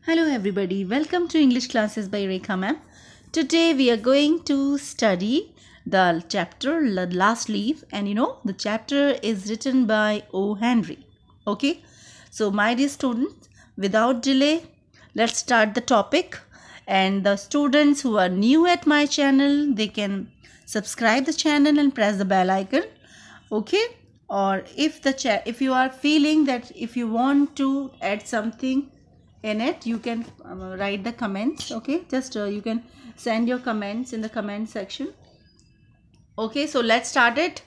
Hello everybody, welcome to English classes by Rekha ma'am. Today we are going to study the chapter The Last Leaf, and the chapter is written by O. Henry. Okay, so my dear students, without delay, let's start the topic. And the students who are new at my channel, they can subscribe the channel and press the bell icon. Okay, or if you are feeling that if you want to add something in it, you can write the comments. Okay, just you can send your comments in the comment section. Okay, so let's start it.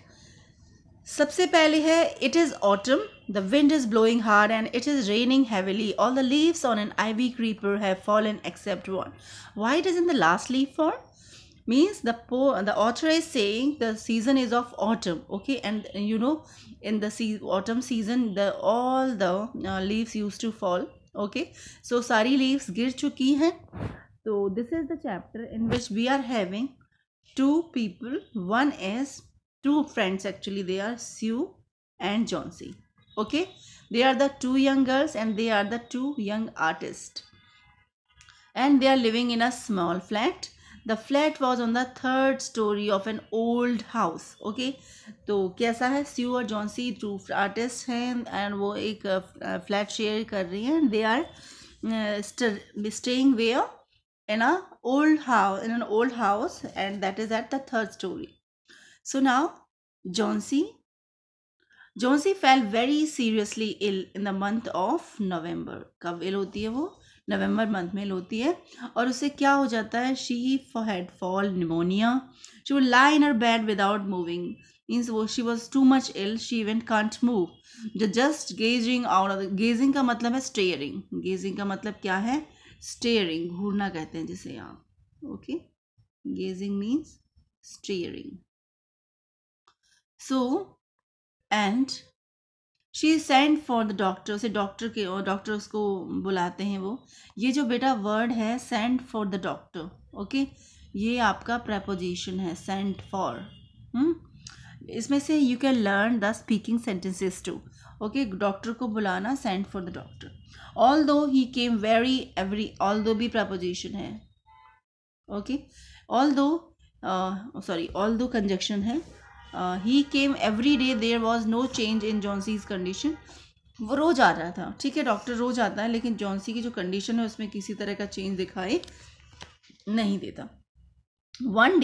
सबसे पहले है it is autumn, the wind is blowing hard and it is raining heavily. All the leaves on an ivy creeper have fallen except one. Why doesn't the last leaf fall? Means the author is saying the season is of autumn. Okay, and in the autumn season all the leaves used to fall. Okay, so sari leaves gir chuki hain. So this is the chapter in which we are having two people. One is two friends, actually they are Sue and Johnsy. Okay, they are the two young girls and they are the two young artists, and they are living in a small flat. The flat was on the third story of an old house. Okay, तो कैसा है, Sue और Johnsy two artist हैं and वो एक flat share कर रही हैं. They are staying where in an old house, and that is at the third story. So now Johnsy fell very seriously ill in the month of November. कब ill होती है वो? नवंबर month में होती है. और उससे क्या हो जाता है? She had fall pneumonia. She would lie in her bed without moving. Means she was too much ill. She even can't move. Just gazing out of the, gazing का मतलब है staring. Gazing का मतलब क्या है? Staring. घूरना कहते हैं जिसे आप. Okay. Gazing means staring. So, and she send for the doctor. से डॉक्टर उसको बुलाते हैं. वो ये जो बेटा वर्ड है send for the doctor. Okay, ये आपका प्रेपोजिशन है सेंड फॉर. इसमें से you can learn the speaking sentences too. Okay, doctor को बुलाना, send for the doctor. Although he came all दो भी प्रेपोजिशन है. ओके, ऑल दो कंजक्शन है. He came every day. There was no change in Johnsy's condition. वो रोज आ रहा था. ठीक है, डॉक्टर रोज आता है, लेकिन जॉन्सी की जो कंडीशन है उसमें किसी तरह का चेंज दिखाई नहीं देता. वन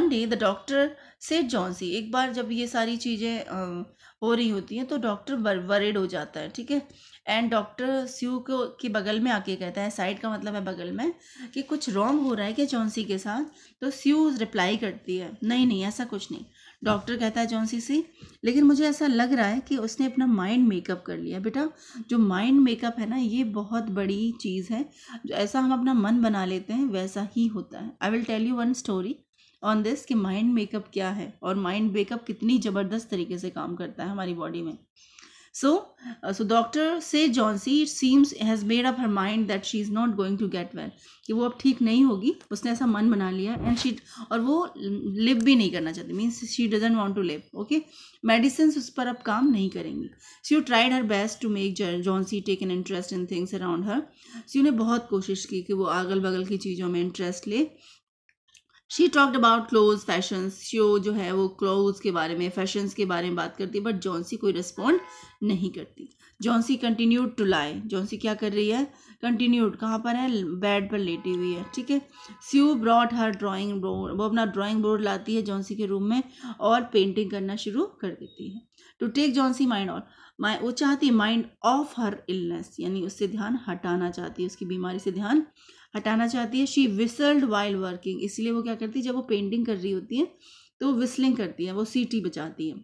डे द डॉक्टर से जॉन्सी. एक बार जब ये सारी चीज़ें हो रही होती हैं तो डॉक्टर वरिड हो जाता है. ठीक है, एंड डॉक्टर स्यू को के बगल में आके कहता है, साइड का मतलब है बगल में, कि कुछ रॉन्ग हो रहा है क्या जॉन्सी के साथ. तो स्यू रिप्लाई करती है, नहीं ऐसा कुछ नहीं. डॉक्टर कहता है जॉन्सी से, लेकिन मुझे ऐसा लग रहा है कि उसने अपना माइंड मेकअप कर लिया. बेटा, जो माइंड मेकअप है ना, ये बहुत बड़ी चीज़ है. ऐसा हम अपना मन बना लेते हैं वैसा ही होता है. I will tell you one story on this कि माइंड मेकअप क्या है और माइंड मेकअप कितनी ज़बरदस्त तरीके से काम करता है हमारी बॉडी में. So doctor से Johnsy seems has made up her mind that she is not going to get well. कि वो अब ठीक नहीं होगी. उसने ऐसा मन बना लिया और वो लिव भी नहीं करना चाहती. Means she doesn't want to live. Okay, medicine उस पर अब काम नहीं करेंगी. She tried her best to make Johnsy take an interest in things around her. She ने बहुत कोशिश की कि वो अगल बगल की चीज़ों में इंटरेस्ट ले. She talked about close fashions. Show जो है वो क्लोथ्स के बारे में, फैशंस के बारे में बात करती है, बट जॉन्सी कोई रिस्पॉन्ड नहीं करती. Johnsy continued to lie. Johnsy क्या कर रही है? कंटिन्यूड कहाँ पर है? बेड पर लेटी हुई है. ठीक है, स्यू ब्रॉट हर ड्राइंग बोर्ड. वो अपना ड्राइंग बोर्ड लाती है जॉन्सी के रूम में और पेंटिंग करना शुरू कर देती है. टू टेक जॉन्सी माइंड वो चाहती है माइंड ऑफ हर इलनेस, यानी उससे ध्यान हटाना चाहती है, उसकी बीमारी से ध्यान हटाना चाहती है. She whistled while working. इसलिए वो क्या करती है, जब वो पेंटिंग कर रही होती है तो विस्लिंग करती है, वो सीटी बजाती है.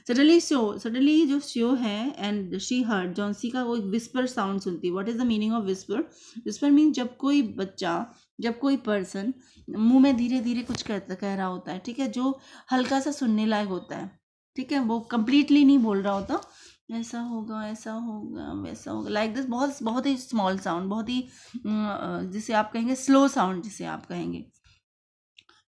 सडनली जो शो है एंड शी हर्ड. जॉन्सी का वो एक विस्पर साउंड सुनती है. What is the meaning of whisper? Whisper mean जब कोई पर्सन मुंह में धीरे धीरे कुछ कह रहा होता है. ठीक है, जो हल्का सा सुनने लायक होता है. ठीक है, वो कंप्लीटली नहीं बोल रहा होता. ऐसा होगा वैसा होगा, लाइक दिस. बहुत ही स्मॉल साउंड, बहुत ही जिसे आप कहेंगे स्लो साउंड, जिसे आप कहेंगे.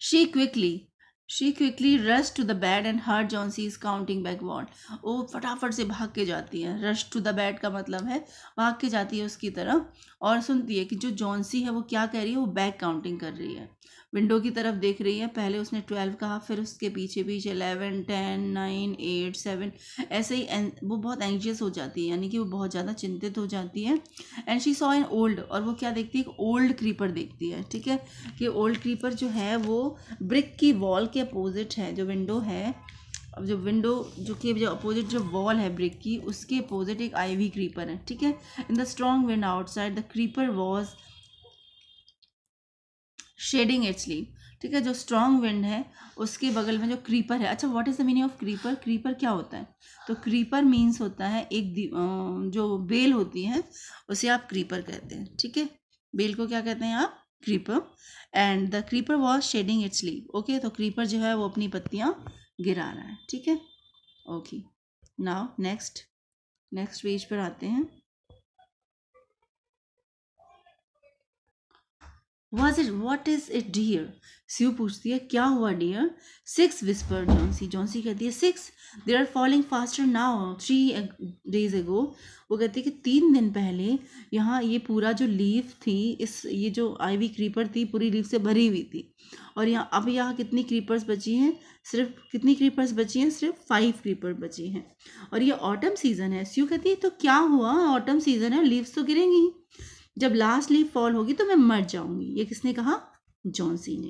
She quickly she quickly rush to the bed and her Johnsy is counting backward. वो फटाफट से भाग के जाती है। रश टू द बेड का मतलब है भाग के जाती है उसकी तरफ और सुनती है कि जो जॉन्सी है वो क्या कह रही है, वो बैक काउंटिंग कर रही है। विंडो की तरफ देख रही है। पहले उसने 12 कहा, फिर उसके पीछे पीछे 11, 10, 9, 8, 7 ऐसे ही वो बहुत एंग्जियस हो जाती है, यानी कि वो बहुत ज़्यादा चिंतित हो जाती है। And she saw an old, और वो क्या देखती है, एक ओल्ड क्रीपर देखती है। ठीक है, कि ओल्ड क्रीपर जो है वो ब्रिक की वॉल के अपोजिट है। जो विंडो है, अब जो विंडो जो अपोजिट जो वॉल है ब्रिक की, उसके अपोजिट एक आईवी क्रीपर है। ठीक है, in the strong wind outside the creeper was shedding its leave. ठीक है, जो स्ट्रॉन्ग विंड है उसके बगल में जो क्रीपर है। अच्छा, what is the meaning of creeper? Creeper क्या होता है? तो क्रीपर मीन्स होता है एक जो बेल होती है उसे आप क्रीपर कहते हैं। ठीक है, बेल को क्या कहते हैं आप? Creeper. And the creeper was shedding its leave. Okay, तो क्रीपर जो है वो अपनी पत्तियाँ गिरा रहा है। ठीक है, ओके। नाउ नेक्स्ट पेज पर आते हैं। What is it dear? स्यू पूछती है क्या हुआ डियर? 6 whispered Johnsy. जॉन्सी कहती है 6, they are falling faster now, 3 days ago। वो कहती है कि 3 दिन पहले यहाँ ये पूरा जो लीफ थी, ये जो आईवी क्रीपर थी पूरी लीफ से भरी हुई थी, और यहाँ कितनी क्रीपर्स बची हैं? सिर्फ 5 क्रीपर बची हैं, और ये ऑटम सीजन है। स्यू कहती है तो क्या हुआ, ऑटम सीजन है, लीव्स तो गिरेंगी, जब लास्ट लीफ फॉल होगी तो मैं मर जाऊंगी। ये किसने कहा? जॉन्सी ने।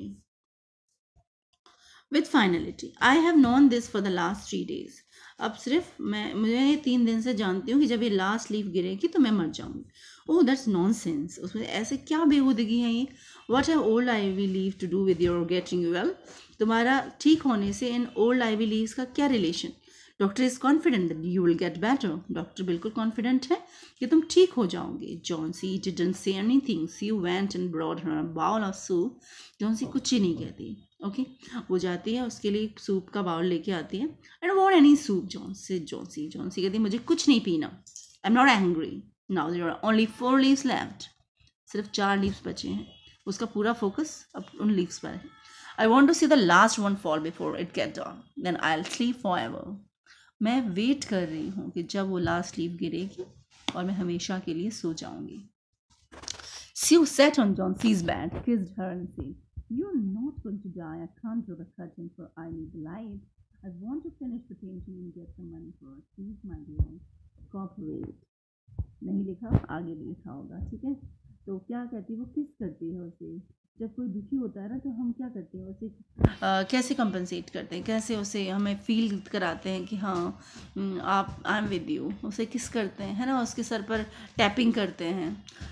With finality, I have known this for the last 3 days। अब सिर्फ मुझे ये 3 दिन से जानती हूँ कि जब ये लास्ट लीफ गिरेगी तो मैं मर जाऊंगी। Oh that's nonsense. उसमें ऐसे क्या बेहूदगी है ये? What have old ivy leave to do with your getting well? तुम्हारा ठीक होने से इन ओल्ड आईवी लीव्स का क्या relation? Doctor is confident that you will get better. Doctor बिल्कुल कॉन्फिडेंट है कि तुम ठीक हो जाओगे। Johnsy didn't say anything. She went and brought her bowl of soup. Johnsy कुछ ही नहीं कहती। ओके, वो जाती है, उसके लिए सूप का बाउल लेके आती है। I don't want any soup Johnsy कहती है मुझे कुछ नहीं पीना। I am not angry now, there are only 4 leaves left. सिर्फ 4 लीव्स बचे हैं। उसका पूरा फोकस अब उन लीव्स पर है। I want to see the last one fall before it get down, then I will sleep forever. मैं वेट कर रही हूँ कि जब वो लास्ट लीफ गिरेगी और मैं हमेशा के लिए सो जाऊंगी। Sue sat on Johnson's bed, kissed her and said, "You're not going to die. I can't draw the curtain for I need the light. I want to finish the painting and get some money for it. Please, my dear, cooperate." नहीं लिखा, आगे भी लिखा होगा। ठीक है, तो क्या कहती है वो? किस करती है उसे। जब कोई दुखी होता है ना तो हम क्या करते हैं उसे कैसे कंपनसेट करते हैं, कैसे उसे हमें फील कराते हैं कि हाँ आप आई एम विद यू। उसे किस करते हैं, है ना, उसके सर पर टैपिंग करते हैं।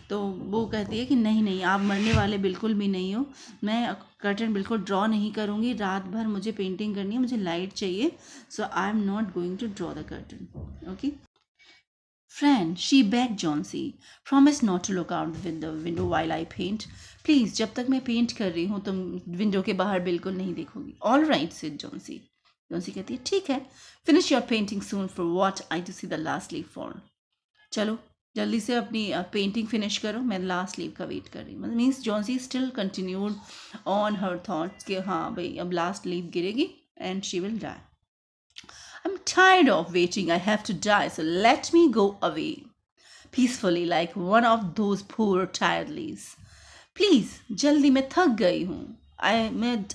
तो वो कहती है कि नहीं नहीं, आप मरने वाले बिल्कुल भी नहीं हो। मैं कर्टन बिल्कुल ड्रॉ नहीं करूँगी। रात भर मुझे पेंटिंग करनी है, मुझे लाइट चाहिए। So I am not going to draw the curtain. Okay Friend, she begged Johnsy, promise not to look out the window while I paint. Please, जब तक मैं पेंट कर रही हूँ तुम विंडो के बाहर बिल्कुल नहीं देखोगी। All right, said Johnsy. Johnsy कहती है ठीक है। Finish your painting soon for what I to see the last leaf fall. चलो जल्दी से अपनी पेंटिंग फिनिश करो, मैं लास्ट लीव का वेट कर रही हूँ। Means Johnsy still continued on her thoughts कि हाँ भाई अब लास्ट लीव गिरेगी and she will die. I'm tired of waiting. I have to die, so let me go away peacefully like one of those poor tired leaves. Please, जल्दी, मैं थक गई हूँ।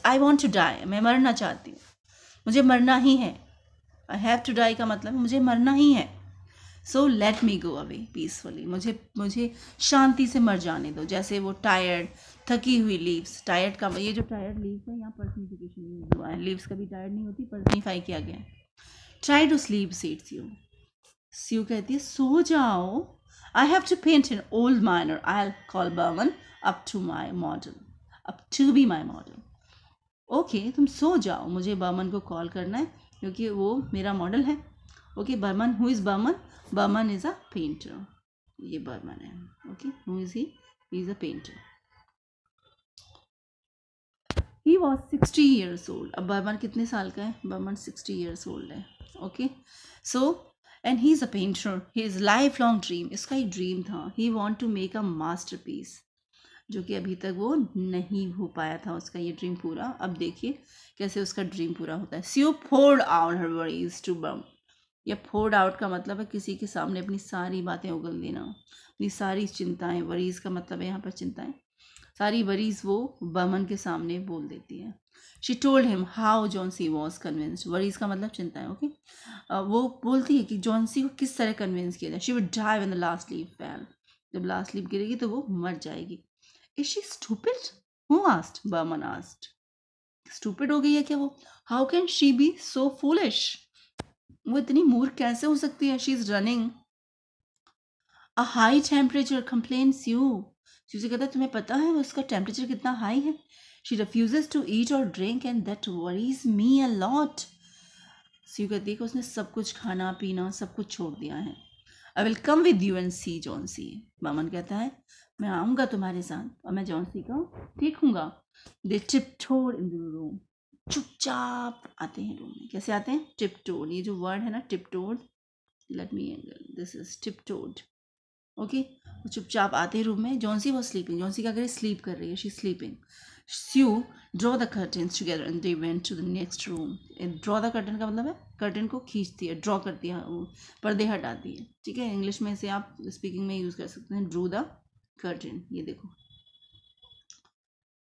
I want to die. मैं मरना चाहती हूँ। मुझे मरना ही है। I have to die का मतलब मुझे मरना ही है। So let me go away peacefully. मुझे शांति से मर जाने दो। जैसे वो टायर्ड, थकी हुई लीव्स। टायर्ड का ये जो टायर्ड लीव्स है यहाँ पर्सनिफिकेशन यूज हुआ है। लीव्स कभी टायर्ड नहीं होती, पर्सनिफाई किया गया है। Try to sleep, said Sue. Sue कहती है सो जाओ। I have to paint an old miner. I'll call Berman up to be my model. Okay, तुम सो जाओ, मुझे बर्मन को कॉल करना है क्योंकि वो मेरा मॉडल है। Okay, Berman, who is Berman? Berman is a painter. ये बर्मन है। Okay, who is he? He is a painter. He was 60 years old. अब बर्मन कितने साल का है? बर्मन 60 years old है। Okay, so and he is a painter. His life long dream, इसका एक ड्रीम था, he want to make a masterpiece. जो कि अभी तक वो नहीं हो पाया था उसका ये ड्रीम पूरा। अब देखिए कैसे उसका ड्रीम पूरा होता है। Sue poured out her worries to Bum। या poured out का मतलब है किसी के सामने अपनी सारी बातें उगल देना, अपनी सारी चिंताएं। वरीज का मतलब है यहाँ पर चिंताएं। सारी वरीज वो बर्मन के सामने बोल देती है। She told him how Johnsy was convinced. Worries का मतलब चिंताएं। ओके वो बोलती है कि जॉन्सी को किस तरह कन्विंस किया जाए। She would die when the last leaf fell. जब लास्ट लीफ गिरेगी तो वो मर जाएगी। Is she stupid? Who asked? Behrman asked. Stupid हो गई है क्या वो? How can she be so foolish? वो इतनी मूर्ख कैसे हो सकती है? She is running a high temperature complain Sue. Sue से कहता है तुम्हें पता है उसका टेम्परेचर कितना हाई है? शी refuses टू ईट और drink and that worries me a lot. Sue कहती है कि उसने सब कुछ खाना पीना सब कुछ छोड़ दिया है। I will come with you and see Johnsy. Berman कहता है मैं आऊँगा तुम्हारे साथ और मैं जॉन्सी का देखूंगा। दे tiptoed इन द रूम। चुपचाप आते हैं रूम में। कैसे आते हैं? tiptoed। ये जो वर्ड है ना tiptoed, let me this is tiptoed। Okay वो चुपचाप आते हैं रूम में। Johnsy was sleeping. जॉन्सी क्या करे? स्लीप कर रही है। She sleeping. Sue draw the curtains together and they went to the next room. Draw the curtain का मतलब है कर्टन को खींचती है, ड्रॉ करती है, वो पर्दे हटाती है। ठीक है इंग्लिश में इसे आप स्पीकिंग में यूज़ कर सकते हैं, ड्रू द कर्टन। ये देखो।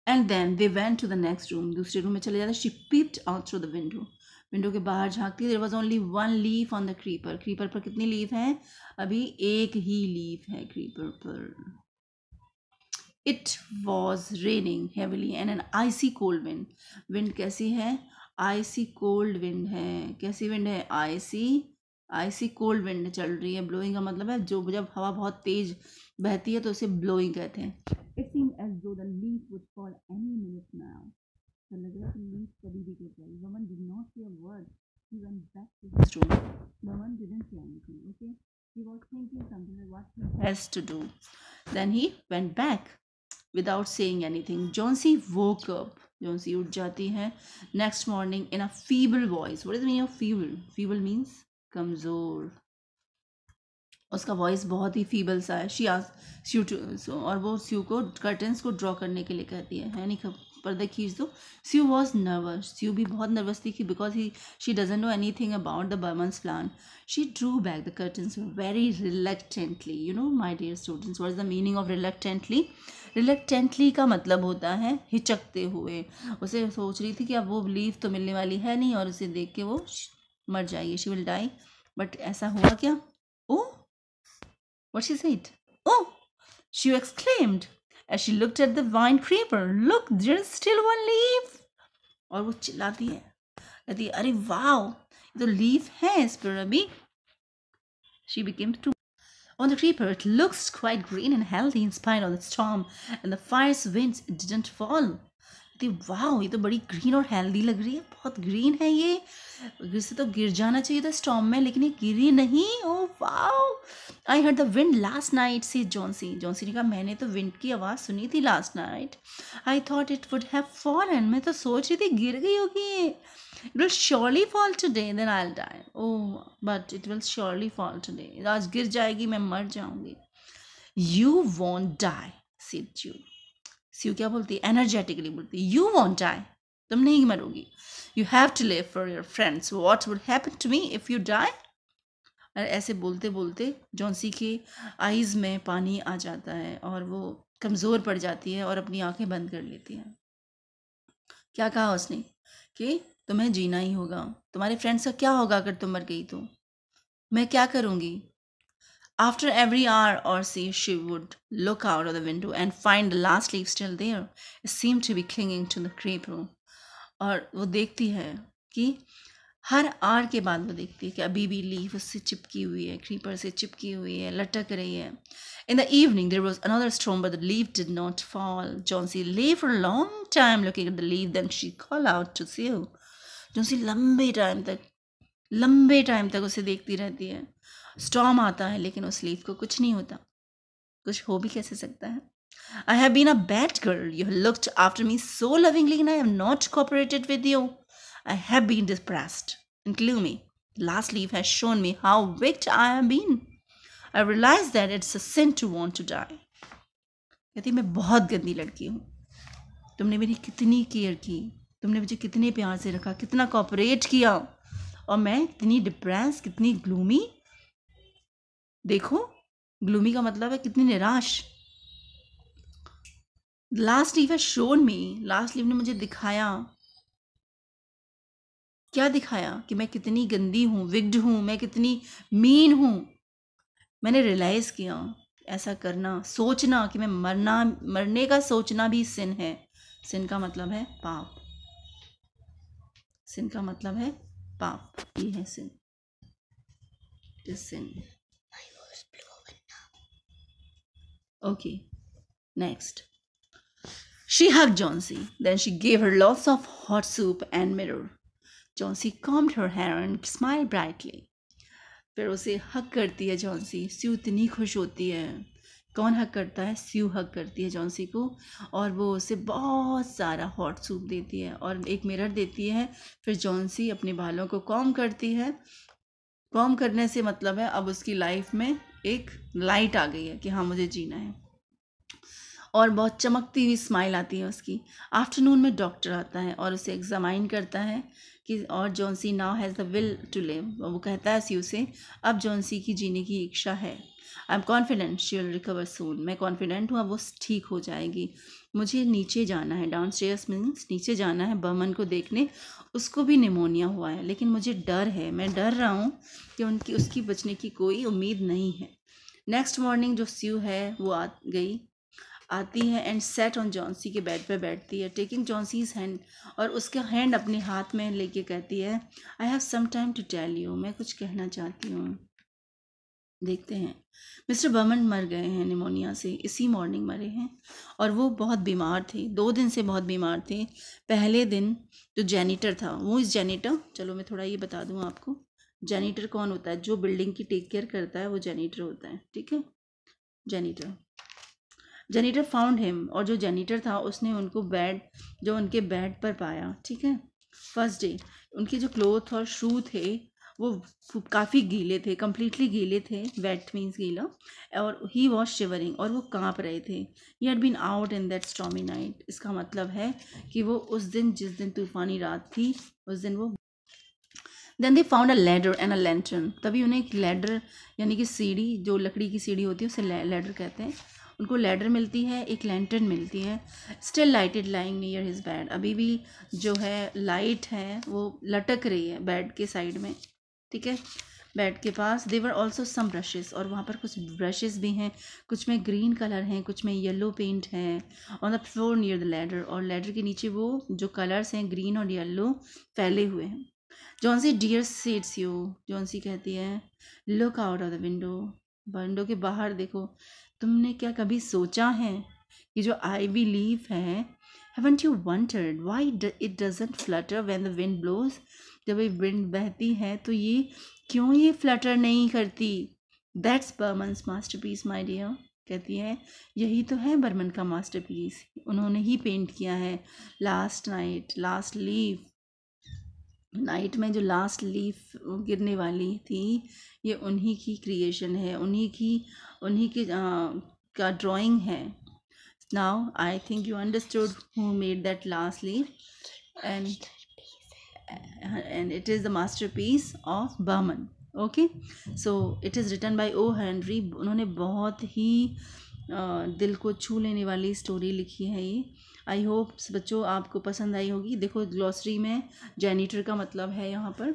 And then they went to the next room. दूसरे रूम में चले जाते। She peeped out through the window. Window के बाहर झांकती। There was only one leaf on the creeper. Creeper पर कितनी लीफ हैं? अभी एक ही लीफ है क्रीपर पर। It was raining heavily and an icy cold wind. Wind कैसी है? आइसी कोल्ड विंड है। कैसी विंड है? आइसी कोल्ड विंड चल रही है। ब्लोइंग का मतलब है जो जब हवा बहुत तेज बहती है तो उसे ब्लोइंग कहते हैं। इट सीम एज दो the leaf would fall any minute now. तो लग रहा है कि लीफ कभी भी गिर जाएगी। वमन डिड नॉट से a word. He went back to his room. Vaman didn't say anything. Okay, he was thinking something like what he has to do. Then he went back without saying anything. Johnsy woke up. Johnsy उठ जाती है next morning in a feeble voice. What is the meaning of feeble? Feeble means कमज़ोर। उसका voice बहुत ही feeble सा है। She asked sue to, और वो स्यू को कर्टन्स को ड्रॉ करने के लिए कहती है नहीं पर्दे खींच दो। स्यू वॉज नर्वस। स्यू भी बहुत नर्वस थी कि because she doesn't know anything about the Berman's plan. She drew back the curtains very reluctantly. You know my dear students what is the meaning of reluctantly? Reluctantly का मतलब होता है हिचकते हुए। उसे सोच रही थी कि अब वो लीफ तो मिलने वाली है नहीं और उसे देख के वो मर जाएगी, शी विल डाई। बट ऐसा हुआ क्या? ओह what she said. Oh, she exclaimed as she looked at the vine creeper. Look, there's still one leaf. और वो चिल्लाती है, कहती है अरे वाओ ये तो लीफ है इस पर अभी। She became too. On the creeper, it looks quite green and healthy in spite of the storm and the fierce winds. It didn't fall. वाह ये तो बड़ी ग्रीन और हेल्दी लग रही है, बहुत ग्रीन है ये, इससे तो गिर जाना चाहिए था स्टॉर्म में लेकिन ये गिरी नहीं। ओह वाह। I heard the wind last night say Johnsy. Johnsy ने कहा मैंने तो विंड की आवाज़ सुनी थी last night. I thought it would have fallen. मैं तो सोच रही थी गिर गई होगी ये। It will surely fall today then I will die. Oh but it will surely fall today. आज गिर जाएगी, मैं मर जाऊंगी। You won't die said Sue. Sue क्या बोलती है? एनर्जेटिकली बोलती है यू वॉन्ट डाई, तुम नहीं मरोगी। You have to live for your friends. What would happen to me if you die? और ऐसे बोलते बोलते जॉन्सी के आईज़ में पानी आ जाता है और वो कमज़ोर पड़ जाती है और अपनी आंखें बंद कर लेती है। क्या कहा उसने कि तुम्हें जीना ही होगा, तुम्हारे फ्रेंड्स का क्या होगा अगर तुम मर गई तो? मैं क्या करूँगी? After every hour or so, she would look out of the window and find the last leaf still there. It seemed to be clinging to the creeper. और वो देखती है कि हर आर के बाद वो देखती है कि अभी भी लीफ उससे चिपकी हुई है, क्रीपर से चिपकी हुई है, लटक रही है। In the evening there was another storm, but the leaf did not fall. Johnsy lay for a long time looking at the leaf. Then she called out to Sue. Johnsy लंबे time तक उसे देखती रहती है। Storm आता है लेकिन उस लीफ को कुछ नहीं होता। कुछ हो भी कैसे सकता है? I have been a bad girl. You have looked after me so lovingly and I have not cooperated with you. I have been depressed and gloomy. The last leaf has shown me how wicked I have been. I realize that it's a sin to want to die. कहती मैं बहुत गंदी लड़की हूँ, तुमने मेरी कितनी care की, तुमने मुझे कितने प्यार से रखा, कितना कोऑपरेट किया, और मैं इतनी डिप्रेस, कितनी ग्लूमी। देखो, ग्लूमी का मतलब है कितनी निराश। Last leave has shown me, last leave ने मुझे दिखाया, क्या दिखाया? कि मैं कितनी गंदी हूँ, विग्ड हूँ, मैं कितनी मीन हूँ। मैंने रियलाइज़ किया ऐसा करना, सोचना कि मैं मरने का सोचना भी सिन है। सिन का मतलब है पाप, सिन का मतलब है पाप, ये है sin, is sin. Okay, next. She hugged Johnsy. Then she gave her lots of hot soup and mirror. Johnsy combed her hair and smiled brightly. फिर उसे हक करती है जॉन्सी। स्यू इतनी खुश होती है। कौन हक करता है? स्यू हक करती है जॉन्सी को, और वो उसे बहुत सारा हॉट सूप देती है और एक मिरर देती है। फिर जॉन्सी अपने बालों को कॉम करती है। कॉम करने से मतलब है अब उसकी लाइफ में एक लाइट आ गई है कि हाँ मुझे जीना है, और बहुत चमकती हुई स्माइल आती है उसकी। आफ्टरनून में डॉक्टर आता है और उसे एग्जामाइन करता है कि और Johnsy now has the will to live. वो कहता है स्यू से अब जॉन्सी की जीने की इच्छा है। I am confident she will recover soon. मैं कॉन्फिडेंट हूँ अब वो ठीक हो जाएगी। मुझे नीचे जाना है, डाउन स्टेयर्स मीन्स नीचे जाना है बर्मन को देखने। उसको भी निमोनिया हुआ है, लेकिन मुझे डर है, मैं डर रहा हूँ कि उसकी बचने की कोई उम्मीद नहीं है। नेक्स्ट मॉर्निंग जो स्यू है वो आती है एंड सेट ऑन जॉन्सी के बेड पे बैठती है, टेकिंग जॉन्सीज हैंड, और उसका हैंड अपने हाथ में लेके कहती है I have some time to tell you, मैं कुछ कहना चाहती हूँ। देखते हैं, मिस्टर बर्मन मर गए हैं निमोनिया से, इसी मॉर्निंग मरे हैं, और वो बहुत बीमार थे, 2 दिन से बहुत बीमार थे। पहले दिन जो जेनिटर था, वो इस जेनिटर, चलो मैं थोड़ा ये बता दूँ आपको, जेनिटर कौन होता है? जो बिल्डिंग की टेक केयर करता है वो जेनिटर होता है, ठीक है। जेनिटर फाउंड हिम, और जो जेनिटर था उसने उनको उनके बेड पर पाया, ठीक है। फर्स्ट डे उनके जो क्लोथ और शू थे वो काफ़ी गीले थे, कम्प्लीटली गीले थे, वेट मीन्स गीला, और ही वॉज शिवरिंग, और वो काँप रहे थे। He had been out in that stormy night. इसका मतलब है कि वो उस दिन, जिस दिन तूफ़ानी रात थी, उस दिन वो then they found a ladder and a lantern. तभी उन्हें एक लैडर यानी कि सीढ़ी, जो लकड़ी की सीढ़ी होती है उसे लैडर कहते हैं, उनको लैडर मिलती है, एक लैंटर्न मिलती है। Still lighted lying near his bed, अभी भी जो है लाइट है वो लटक रही है बेड के साइड में, ठीक है, बेड के पास। देवर ऑल्सो सम ब्रशेस, और वहाँ पर कुछ ब्रशेस भी हैं, कुछ में ग्रीन कलर हैं, कुछ में येलो पेंट है। On the floor near the ladder, और लैडर के नीचे वो जो कलर्स हैं ग्रीन और येलो फैले हुए हैं। Johnsy dear said Sue, Johnsy कहती है look out of the window, window के बाहर देखो। तुमने क्या कभी सोचा है कि जो आईवी लीफ है, haven't you wondered why it doesn't flutter when the wind blows, जब ये विंड बहती है तो ये क्यों ये फ्लटर नहीं करती? That's Berman's masterpiece my dear, कहती है यही तो है बर्मन का मास्टरपीस, उन्होंने ही पेंट किया है। Last night, last leaf, night में जो लास्ट लीफ गिरने वाली थी, ये उन्हीं की क्रिएशन है, उन्हीं की का ड्राइंग है। Now I think you understood who made that last leaf, and it is the masterpiece of Berman. Okay, so it is written by O Henry. उन्होंने बहुत ही दिल को छू लेने वाली स्टोरी लिखी है ये। आई होप बच्चों आपको पसंद आई होगी। देखो ग्लॉसरी में जेनिटर का मतलब है यहाँ पर।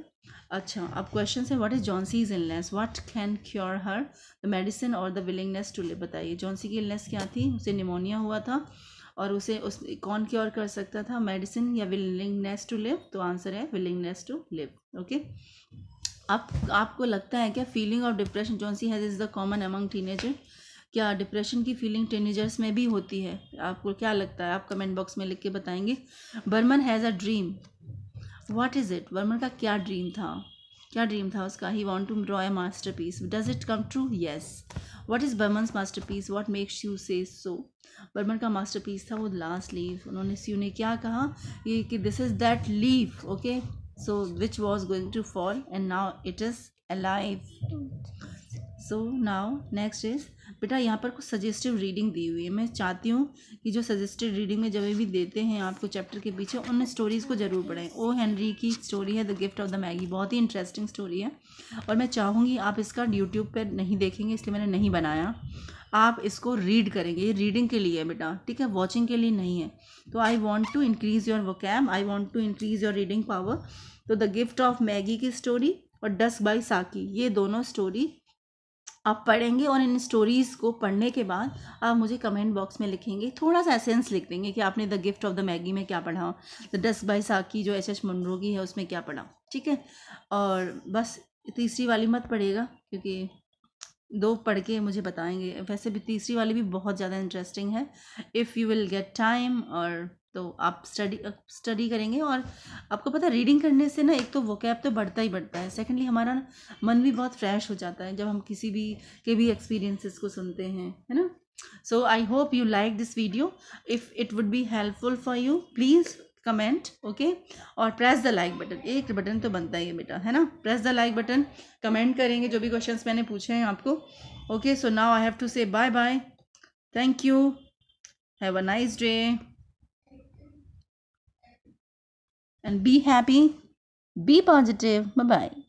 अच्छा, अब क्वेश्चन है what is Johnsy's illness, what can cure her, the medicine और द विलिंगनेस टू लिव। बताइए जॉन्सी की इलनेस क्या थी? उसे निमोनिया हुआ था, और उसे कौन क्योर कर सकता था, मेडिसिन या विलिंगनेस टू लिव? तो आंसर है विलिंगनेस टू लिव। ओके, आपको लगता है क्या feeling of depression Johnsy has is the common among teenager? क्या डिप्रेशन की फीलिंग टीनेजर्स में भी होती है? आपको क्या लगता है? आप कमेंट बॉक्स में लिख के बताएंगे। Behrman has a dream, what is it? Behrman का क्या ड्रीम था? क्या ड्रीम था उसका? He want to draw a masterpiece, does it come true? Yes. What is Behrman's masterpiece, what makes you say so? Burman का master piece था वो last leaf. उन्होंने स्यू ने क्या कहा ये कि this is that leaf, okay, so which was going to fall and now it is alive. So now next is बेटा यहाँ पर कुछ सजेस्टिव रीडिंग दी हुई है। मैं चाहती हूँ कि जो सजेस्टिव रीडिंग में जब भी देते हैं आपको चैप्टर के पीछे, उन स्टोरीज़ को ज़रूर पढ़ें। ओ हेनरी की स्टोरी है the gift of the Maggi, बहुत ही इंटरेस्टिंग स्टोरी है और मैं चाहूँगी आप इसका यूट्यूब पर नहीं देखेंगे, इसलिए मैंने नहीं बनाया। आप इसको रीड करेंगे, ये रीडिंग के लिए है बेटा, ठीक है, वॉचिंग के लिए नहीं है। तो I want to increase your vocab, I want to increase your reading power. तो द गिफ्ट ऑफ मैगी की स्टोरी और डस्क बाय साकी, ये दोनों स्टोरी आप पढ़ेंगे और इन स्टोरीज़ को पढ़ने के बाद आप मुझे कमेंट बॉक्स में लिखेंगे, थोड़ा सा एसेंस लिख देंगे कि आपने the gift of the Maggi में क्या पढ़ा, द डस्क बाय साकी जो एच मुनरो की है उसमें क्या पढ़ा, ठीक है। और बस तीसरी वाली मत पढ़िएगा क्योंकि 2 पढ़ के मुझे बताएंगे। वैसे भी तीसरी वाली भी बहुत ज़्यादा इंटरेस्टिंग है। If you will get time और तो आप स्टडी करेंगे और आपको पता है रीडिंग करने से ना एक तो वोकैब तो बढ़ता ही बढ़ता है, सेकेंडली हमारा ना मन भी बहुत फ्रेश हो जाता है जब हम किसी भी के भी एक्सपीरियंसेस को सुनते हैं, है ना। So I hope you like this video. If it would be helpful for you please comment, okay. और प्रेस द लाइक बटन, एक बटन तो बनता ही है बेटा, है ना। Press the like button, comment करेंगे जो भी क्वेश्चंस मैंने पूछे हैं आपको, okay. So now I have to say bye bye, thank you, have a nice day and be happy, be positive, bye bye.